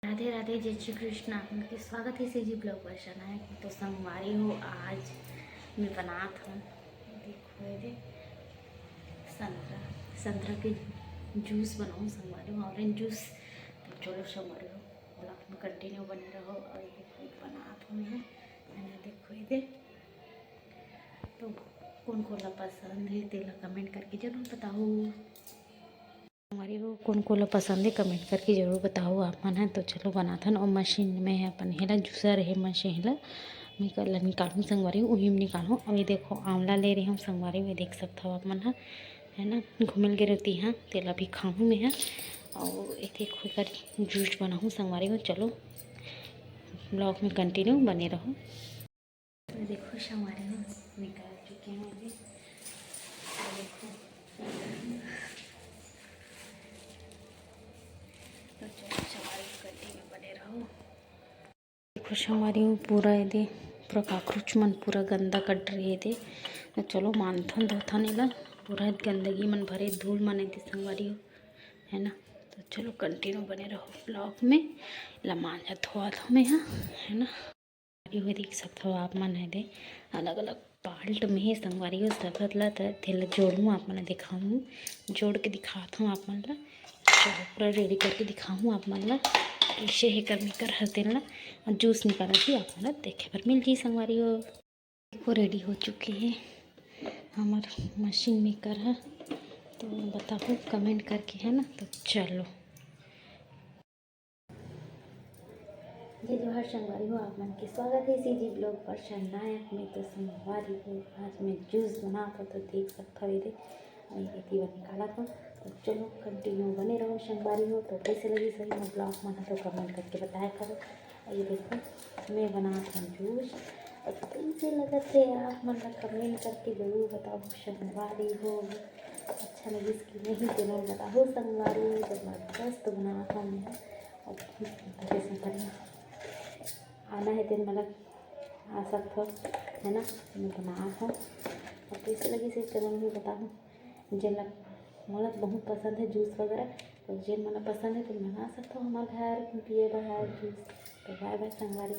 राधे राधे, जय श्री कृष्ण। आपके स्वागत है सीजी ब्लॉग पर है। तो संगवारी हो, आज मैं बनात हूँ, देखो ये संतरा संतरा के जूस बनाऊँ संगवारी हो, ऑरेंज जूस। तो चलो संगवारी हो, ब्लॉग में कंटिन्यू बने रहो। और देखो बनात हूँ मैं, देखो ये तो कौन कोला पसंद है तेला कमेंट करके जरूर बताओ। हमारी वो कौन कोला पसंद है कमेंट करके ज़रूर बताओ आप मन है। तो चलो बनाथन। और मशीन में है अपन हेला जूसर है मशीन हेला मैं कल निकालूँ संगवारी वही में निकालूँ। और ये देखो आंवला ले रही हूँ संगवारी में, देख सकते हो आप मन है ना। घूमल के रहती हाँ तेला भी खाऊँ मैं है। और ये देखो कर जूस बनाऊँ संगवारी में। चलो ब्लॉग में कंटिन्यू बने रहो। तो देखो संगवारी में निकाल चुके हैं अभी। देखो तो चलो हमारी कंटिन्यू बने रहो। खुश हमारी पूरा ये पूरा काकरोच मन पूरा गंदा कट रही है। तो चलो मानथन धोथन एला पूरा गंदगी मन भरे धूल मन है संगवारी है ना। तो चलो कंटिन्यू बने रहो ब्लॉग में। ला मांझा धोआ था मैं यहाँ है ना। हुए देख सकते हो आप मन है दे अलग अलग पाल्ट में है संगवारी हो सकत ला थेला जोड़ूँ आप मन दिखाऊँ, जोड़ के दिखाता हूँ आप मन ला। चलो पूरा रेडी करके दिखाऊँ आप मन ला कैसे है कर कर हर तेल ला और जूस निकाला थी आप मन देखे पर मिल जी संगवारी हो। देखो रेडी हो चुके हैं हमारा मशीन मेकर है। तो बताओ कमेंट करके है ना। तो चलो जी जोहर संगवारी हो, आप मन के स्वागत है सीजी ब्लॉग पर नायक में। तो संगवारी हो आज मैं जूस बना था तो देख सकता है रेती बन निकाला था। तो चलो कंटिन्यू बने रहो संगवारी हो। तो कैसे लगी सही मैं ब्लॉग बना तो कमेंट करके बताया करो। और ये देखो मैं बना था जूस और कैसे लगा थे आप मन कमेंट करके ज़रूर बताओ संगवारी हो। अच्छा लगी इसकी नहीं जरूर बताओ संगवारी हो। ज़बरदस्त बना था मैं और बढ़िया आना है दिन मतलब आ सकते हो है ना। मैं बना था और कैसे लगी से चैनल में बताऊँ। जिन मतलब बहुत पसंद है जूस वगैरह तो जिन मतलब पसंद है तो बना सकते हो हमारे घर पिए बाहर जूस। तो बाय बाय संगवारी।